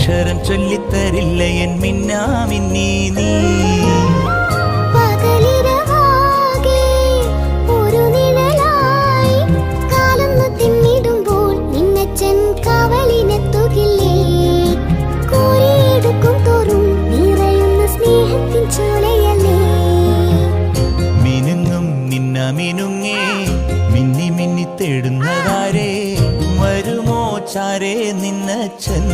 ഒരക്ഷരം ചൊല്ലിത്തരില്ല എൻ മിന്നാമിന്നി നീ. മിനുങ്ങും മിന്നമിനുങ്ങേ മിന്നി മിന്നി തേടുന്നതാരേ, വരുമോ ചാരേ നിന്നച്ചൻ.